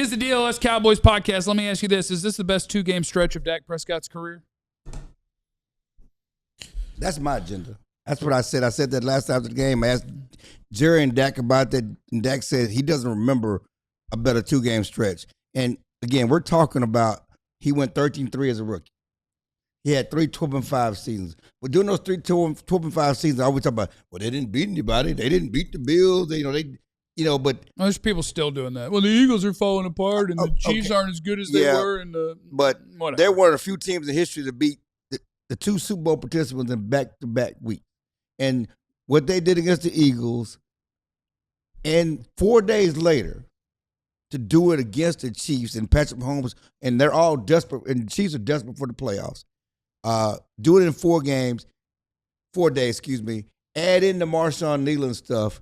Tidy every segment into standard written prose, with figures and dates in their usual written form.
is the DLLS Cowboys Podcast. Let me ask you this. Is this the best 2-game stretch of Dak Prescott's career? That's my agenda. That's what I said. I said that last after the game. I asked Jerry and Dak about that, and Dak said he doesn't remember a better 2-game stretch. And, again, we're talking about he went 13-3 as a rookie. He had 3 12-5 seasons. But during those 3 12-5 seasons, I always talk about, well, they didn't beat anybody. They didn't beat the Bills. But there's people still doing that. Well, the Eagles are falling apart, and the Chiefs aren't as good as they were. But whatever. they're one of the few teams in history to beat the 2 Super Bowl participants in back-to-back weeks. And what they did against the Eagles, and 4 days later, to do it against the Chiefs and Patrick Mahomes, and they're all desperate, and the Chiefs are desperate for the playoffs. Do it in 4 days, add in the Marshawn Kneeland stuff.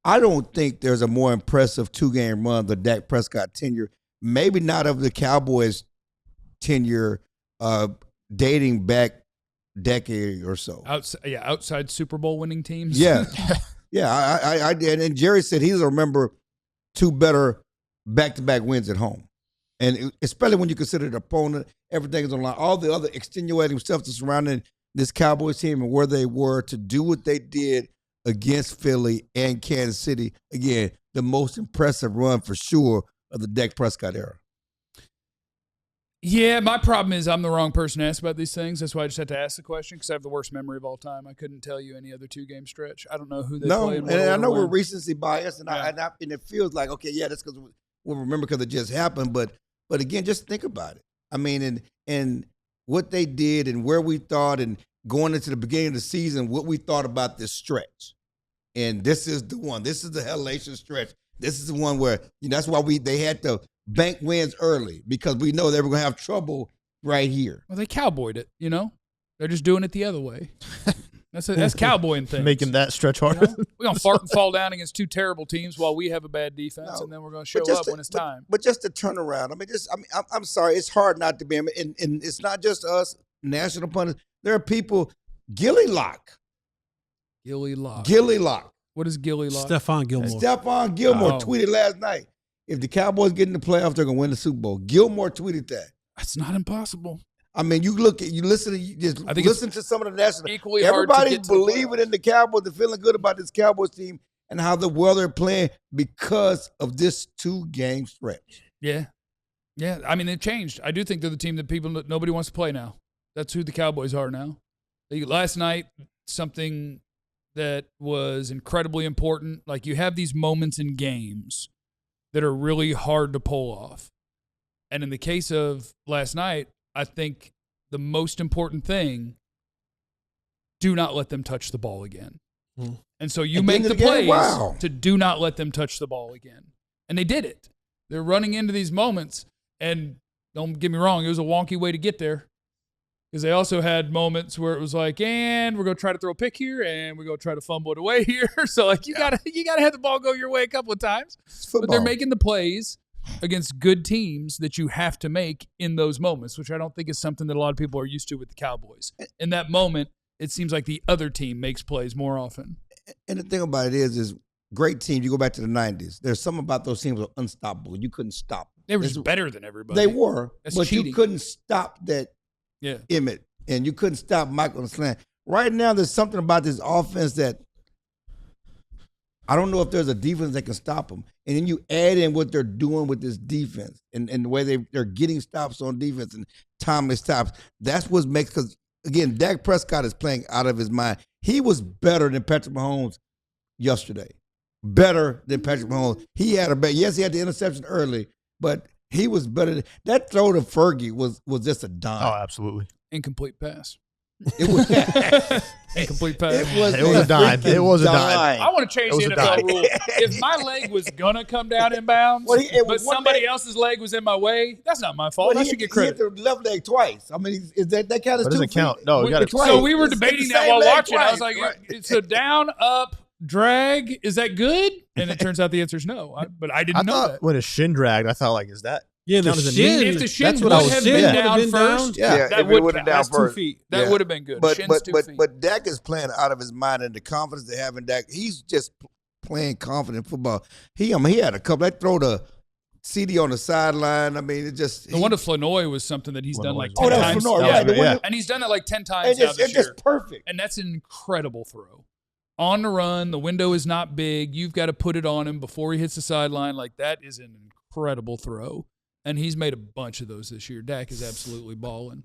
I don't think there's a more impressive 2-game run than Dak Prescott tenure, maybe not of the Cowboys tenure, dating back decade or so. Outside Super Bowl winning teams. Yeah. Yeah, I did. And Jerry said he doesn't remember 2 better back-to-back wins at home. And especially when you consider the opponent, everything is on line. All the other extenuating stuff that's surrounding this Cowboys team and where they were to do what they did against Philly and Kansas City. Again, the most impressive run for sure of the Dak Prescott era. Yeah, my problem is I'm the wrong person to ask about these things. That's why I just had to ask the question because I have the worst memory of all time. I couldn't tell you any other 2-game stretch. I don't know who they play. And I know we're recency biased, and it feels like, okay, yeah, that's because we'll remember because it just happened. But again, just think about it. I mean, and what they did and where we thought and going into the beginning of the season, what we thought about this stretch. And this is the one. This is the hellacious stretch. This is the one where, that's why they had to bank wins early because we know they were going to have trouble right here. Well, they cowboyed it, They're just doing it the other way. That's cowboying things. Making that stretch harder. We're going to fart and fall down against 2 terrible teams while we have a bad defense, and then we're going to show up when it's time. But just the turnaround. I'm sorry. It's hard not to be. And it's not just us, national pundits. There are people, Gilly Lock. What is Gilly Lock? Stephon Gilmore tweeted last night, if the Cowboys get in the playoffs, they're going to win the Super Bowl. Gilmore tweeted that. That's not impossible. I mean, listen to some of the national. Equally everybody's hard to believing in the Cowboys. They're feeling good about this Cowboys team and how well they're playing because of this 2-game stretch. Yeah. Yeah. I mean, they've changed. I do think they're the team that nobody wants to play now. That's who the Cowboys are now. Last night, something that was incredibly important. Like, you have these moments in games that are really hard to pull off. And in the case of last night, I think the most important thing, do not let them touch the ball again. And so you make the plays to do not let them touch the ball again. And they did it. They're running into these moments, and don't get me wrong, it was a wonky way to get there. Because they also had moments where it was like, and we're going to try to throw a pick here, and we're going to try to fumble it away here. So, you gotta have the ball go your way a couple of times. But they're making the plays against good teams that you have to make in those moments, which I don't think is something that a lot of people are used to with the Cowboys. In that moment, it seems like the other team makes plays more often. And the thing about it is great teams. You go back to the 90s. There's something about those teams that were unstoppable. You couldn't stop them. They were just better than everybody. They were, but cheating. you couldn't stop that. Yeah. Emmett, and you couldn't stop Michael on the slant. Right now, there's something about this offense that I don't know if there's a defense that can stop them. And then you add in what they're doing with this defense and the way they're getting stops on defense and timely stops. That's what makes, because, again, Dak Prescott is playing out of his mind. He was better than Patrick Mahomes yesterday. Better than Patrick Mahomes. He had he had the interception early, but he was better. That throw to Fergie was just a dime. Oh, absolutely. Incomplete pass. It was incomplete pass. It was a dime. It was a dime. I want to change the NFL rule. If my leg was gonna come down in bounds, but somebody else's leg was in my way, that's not my fault. I should get credit. He hit the left leg twice. I mean, is that count as 2 feet? Doesn't count. No, you got it twice. So we were debating that while watching. I was like, right. So down, up, drag, is that good? And it turns out the answer is no. But I didn't know that. When a shin dragged, I thought, is that? Yeah, the shin. If the shin would have been down first, that would have been down first. 2 feet. That would have been good. But Dak is playing out of his mind, and the confidence they have in Dak, he's just playing confident football. He had a couple. That throw to CD on the sideline. I mean, it just The one to Flanoy was something that he's done like 10 that was times. Flanoy, Yeah. right? The one And he's done that like 10 times and now this it's year. just perfect. And that's an incredible throw. On the run, the window is not big. You've got to put it on him before he hits the sideline. Like, that is an incredible throw. And he's made a bunch of those this year. Dak is absolutely balling.